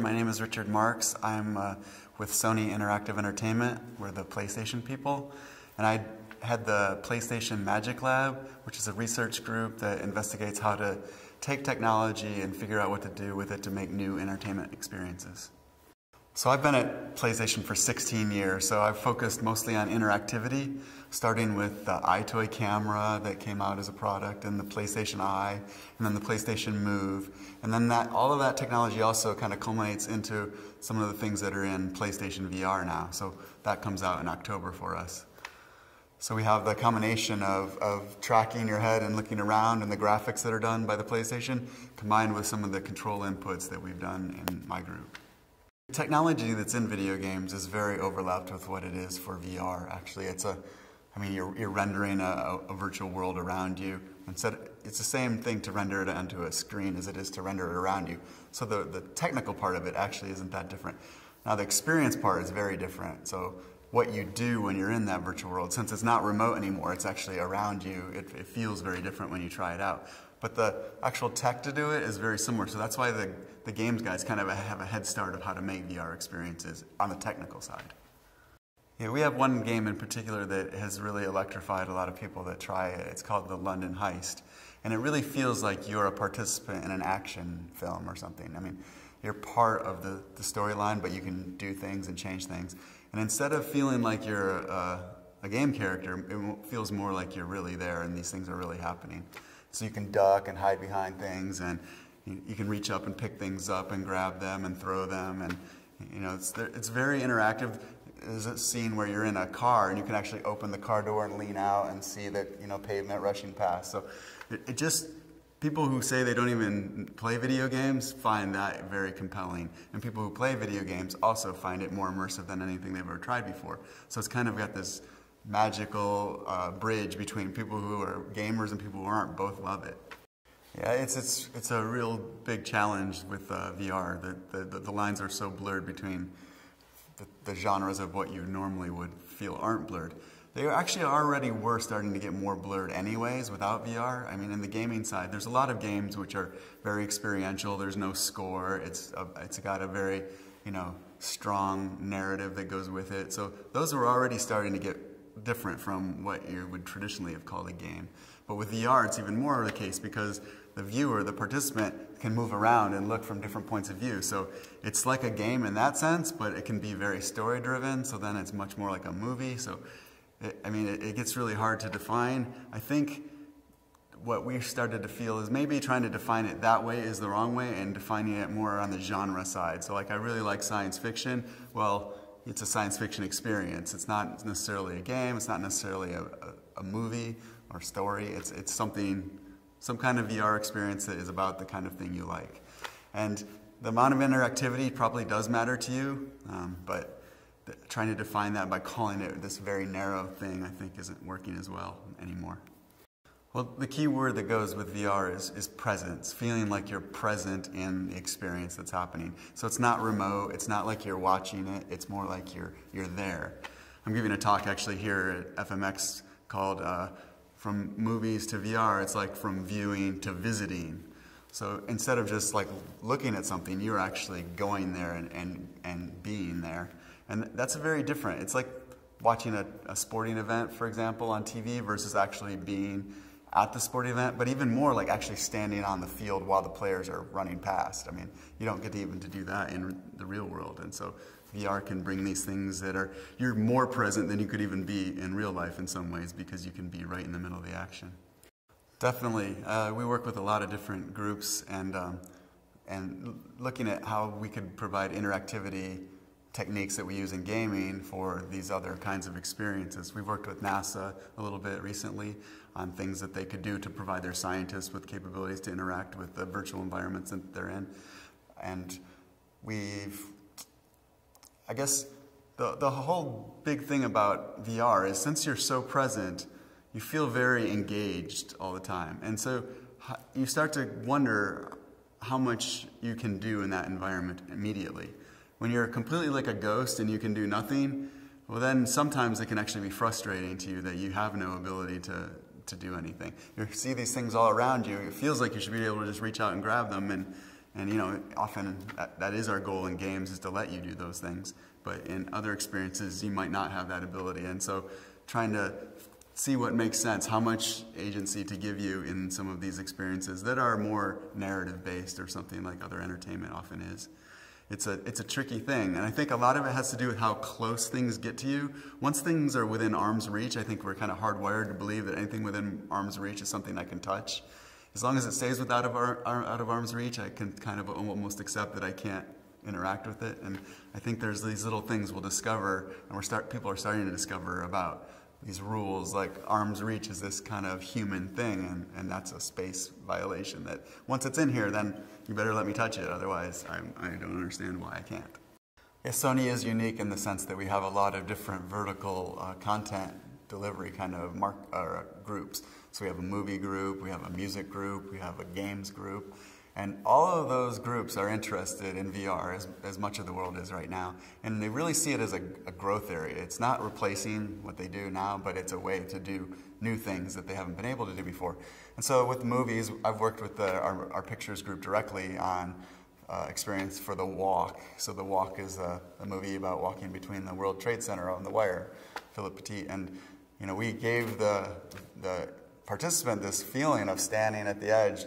My name is Richard Marks. I'm with Sony Interactive Entertainment. We're the PlayStation people. And I head the PlayStation Magic Lab, which is a research group that investigates how to take technology and figure out what to do with it to make new entertainment experiences. So I've been at PlayStation for 16 years, so I've focused mostly on interactivity, starting with the iToy camera that came out as a product, and the PlayStation Eye, and then the PlayStation Move. And then all of that technology also kind of culminates into some of the things that are in PlayStation VR now. So that comes out in October for us. So we have the combination of tracking your head and looking around and the graphics that are done by the PlayStation, combined with some of the control inputs that we've done in my group. The technology that's in video games is very overlapped with what it is for VR. Actually, you're rendering a virtual world around you. Instead, it's the same thing to render it onto a screen as it is to render it around you. So the technical part of it actually isn't that different. Now the experience part is very different. So what you do when you're in that virtual world, since it's not remote anymore, it's actually around you, it feels very different when you try it out. But the actual tech to do it is very similar, so that's why the games guys kind of have a head start of how to make VR experiences on the technical side. Yeah, we have one game in particular that has really electrified a lot of people that try it. It's called the London Heist. And it really feels like you're a participant in an action film or something. I mean, you're part of the storyline, but you can do things and change things. And instead of feeling like you're a game character, it feels more like you're really there and these things are really happening. So you can duck and hide behind things, and you can reach up and pick things up and grab them and throw them, and it's very interactive. There's a scene where you're in a car and you can actually open the car door and lean out and see that pavement rushing past. So people who say they don't even play video games find that very compelling, and people who play video games also find it more immersive than anything they've ever tried before. So it's kind of got this magical bridge between people who are gamers and people who aren't. Both love it. Yeah, it's a real big challenge with VR. The lines are so blurred between the genres of what you normally would feel aren't blurred. They actually already were starting to get more blurred anyways without VR. I mean, in the gaming side, there's a lot of games which are very experiential. There's no score. It's got a very strong narrative that goes with it. So those are already starting to get different from what you would traditionally have called a game. But with VR, it's even more the case because the viewer, the participant, can move around and look from different points of view. So it's like a game in that sense, but it can be very story-driven, so then it's much more like a movie. So, it gets really hard to define. I think what we started to feel is maybe trying to define it that way is the wrong way, and defining it more on the genre side. So I really like science fiction. Well, it's a science fiction experience. It's not necessarily a game. It's not necessarily a movie or story. It's some kind of VR experience that is about the kind of thing you like. And the amount of interactivity probably does matter to you, but trying to define that by calling it this very narrow thing, I think, isn't working as well anymore. Well, the key word that goes with VR is presence, feeling like you're present in the experience that's happening. So it's not remote, it's not like you're watching it, it's more like you're there. I'm giving a talk actually here at FMX called From Movies to VR, it's like from viewing to visiting. So instead of just like looking at something, you're actually going there and being there. And that's very different. It's like watching a sporting event, for example, on TV versus actually being at the sporting event, but even more like actually standing on the field while the players are running past. I mean, you don't get to even to do that in the real world. And so VR can bring these things that you're more present than you could even be in real life in some ways, because you can be right in the middle of the action. Definitely. We work with a lot of different groups and looking at how we could provide interactivity techniques that we use in gaming for these other kinds of experiences. We've worked with NASA a little bit recently on things that they could do to provide their scientists with capabilities to interact with the virtual environments that they're in. And I guess the whole big thing about VR is, since you're so present, you feel very engaged all the time. And so you start to wonder how much you can do in that environment immediately. When you're completely like a ghost and you can do nothing, well then sometimes it can actually be frustrating to you that you have no ability to to do anything. You see these things all around you. It feels like you should be able to just reach out and grab them And often that is our goal in games, is to let you do those things. But in other experiences, you might not have that ability. And so trying to see what makes sense, how much agency to give you in some of these experiences that are more narrative-based or something like other entertainment often is. It's a tricky thing, and I think a lot of it has to do with how close things get to you. Once things are within arm's reach, I think we're kind of hardwired to believe that anything within arm's reach is something I can touch. As long as it stays out of arm's reach, I can kind of almost accept that I can't interact with it. And I think there's these little things we'll discover, and people are starting to discover about these rules, like arm's reach is this kind of human thing, and that's a space violation that once it's in here, then you better let me touch it, otherwise I don't understand why I can't. Yeah, Sony is unique in the sense that we have a lot of different vertical content delivery kind of groups. So we have a movie group, we have a music group, we have a games group, and all of those groups are interested in VR as much of the world is right now. And they really see it as a growth area. It's not replacing what they do now, but it's a way to do new things that they haven't been able to do before. And so with movies, I've worked with our pictures group directly on experience for The Walk. So The Walk is a movie about walking between the World Trade Center on the wire, Philip Petit. And we gave the participant this feeling of standing at the edge,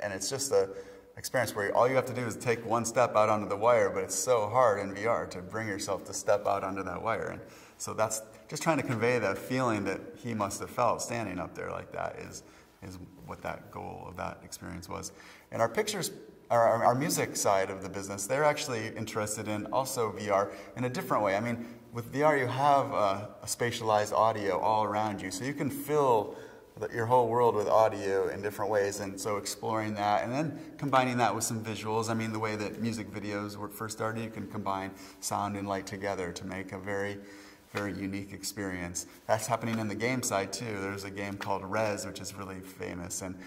and it's just an experience where all you have to do is take one step out onto the wire, but it's so hard in VR to bring yourself to step out onto that wire. And so that's just trying to convey that feeling that he must have felt standing up there like that is what that goal of that experience was. And our music side of the business, they're actually interested in also VR in a different way. I mean, with VR you have a spatialized audio all around you, so you can fill your whole world with audio in different ways, and so exploring that and then combining that with some visuals. I mean, the way that music videos were first started, you can combine sound and light together to make a very, very unique experience. That's happening in the game side too. There's a game called Rez, which is really famous, and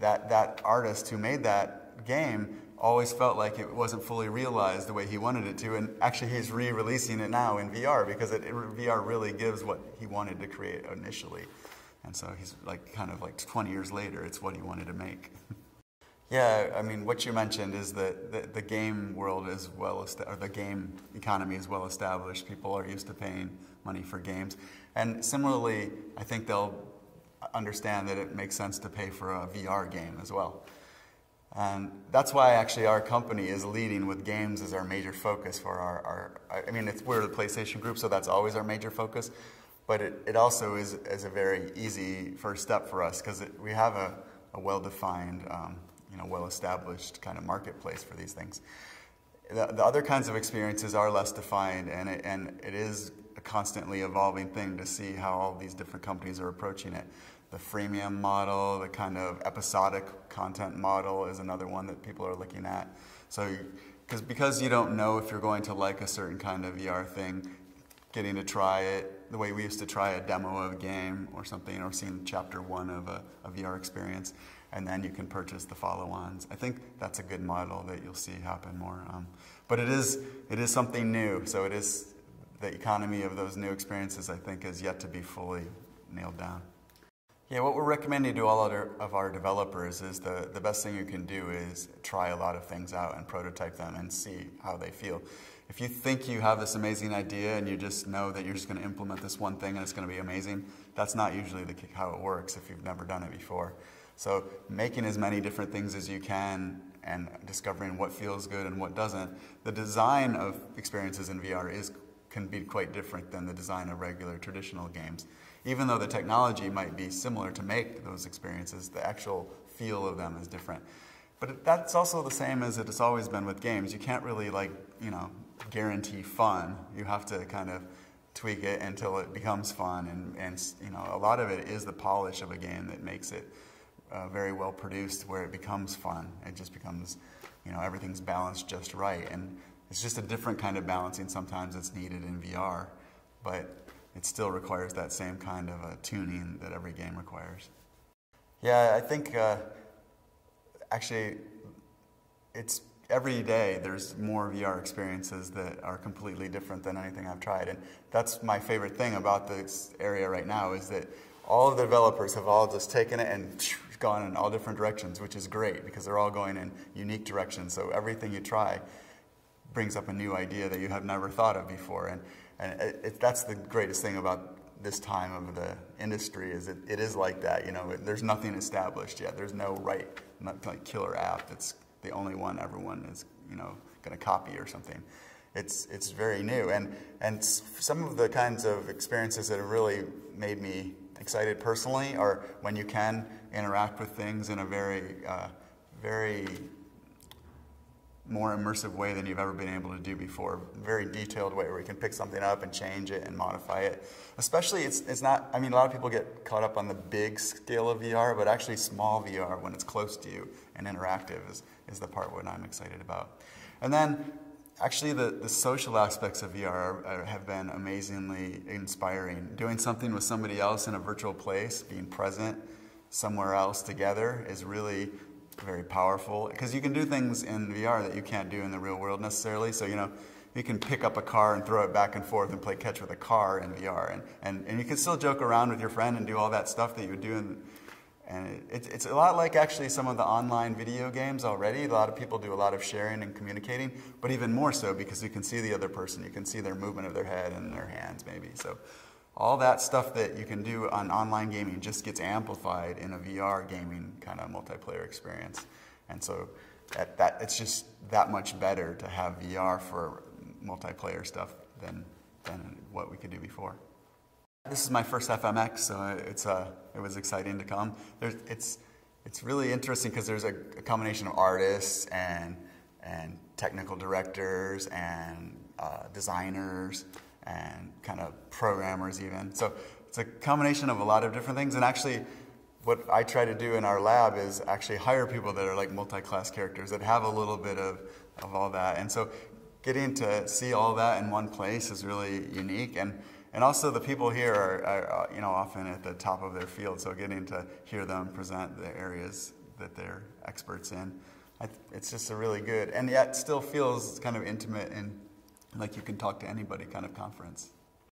that artist who made that game always felt like it wasn't fully realized the way he wanted it to, and actually he's re-releasing it now in VR because VR really gives what he wanted to create initially. And so he's kind of 20 years later, it's what he wanted to make. Yeah, I mean, what you mentioned is that the game world is or the game economy is well established. People are used to paying money for games. And similarly, I think they'll understand that it makes sense to pay for a VR game as well. And that's why actually our company is leading with games as our major focus for we're the PlayStation group, so that's always our major focus. But it also is a very easy first step for us because we have a well-defined, well-established kind of marketplace for these things. The other kinds of experiences are less defined, and it is a constantly evolving thing to see how all these different companies are approaching it. The freemium model, the kind of episodic content model is another one that people are looking at. So, because you don't know if you're going to like a certain kind of VR thing, getting to try it the way we used to try a demo of a game or something, or seeing chapter 1 of a VR experience, and then you can purchase the follow-ons. I think that's a good model that you'll see happen more. But it is something new, so it is the economy of those new experiences, I think, is yet to be fully nailed down. Yeah, what we're recommending to all of our developers is the best thing you can do is try a lot of things out and prototype them and see how they feel. If you think you have this amazing idea and you just know that you're just going to implement this one thing and it's going to be amazing, that's not usually how it works if you've never done it before. So making as many different things as you can and discovering what feels good and what doesn't. The design of experiences in VR can be quite different than the design of regular traditional games. Even though the technology might be similar to make those experiences, the actual feel of them is different. But that's also the same as it's always been with games. You can't really guarantee fun. You have to kind of tweak it until it becomes fun, and a lot of it is the polish of a game that makes it very well produced, where it becomes fun. It just becomes, everything's balanced just right, and it's just a different kind of balancing sometimes that's needed in VR, but it still requires that same kind of tuning that every game requires. Yeah, I think actually it's every day there's more VR experiences that are completely different than anything I've tried, and that's my favorite thing about this area right now, is that all of the developers have all just taken it and gone in all different directions, which is great because they're all going in unique directions. So everything you try brings up a new idea that you have never thought of before. And that's the greatest thing about this time of the industry, is it is like that. You know, there's nothing established yet. There's no like killer app that's the only one everyone is, you know, going to copy or something. It's very new, and some of the kinds of experiences that have really made me excited personally are when you can interact with things in a very more immersive way than you've ever been able to do before. Very detailed way where you can pick something up and change it and modify it. Especially, it's not, I mean, a lot of people get caught up on the big scale of VR, but actually small VR when it's close to you and interactive is the part what I'm excited about. And then, actually, the social aspects of VR have been amazingly inspiring. Doing something with somebody else in a virtual place, being present somewhere else together is really very powerful, because you can do things in VR that you can't do in the real world necessarily. So, you know, you can pick up a car and throw it back and forth and play catch with a car in VR, and you can still joke around with your friend and do all that stuff that you would do and it's a lot like actually some of the online video games already. A lot of people do a lot of sharing and communicating, but even more so because you can see the other person. You can see their movement of their head and their hands maybe. So all that stuff that you can do on online gaming just gets amplified in a VR gaming kind of multiplayer experience. And so it's just that much better to have VR for multiplayer stuff than what we could do before. This is my first FMX, so it was exciting to come. It's really interesting because there's a combination of artists and technical directors and designers and kind of programmers even. So it's a combination of a lot of different things. And actually, what I try to do in our lab is actually hire people that are like multi-class characters that have a little bit of all that. And so getting to see all that in one place is really unique. And also the people here are you know, often at the top of their field, so getting to hear them present the areas that they're experts in, it's just a really good, and yet still feels kind of intimate and like you can talk to anybody kind of conference.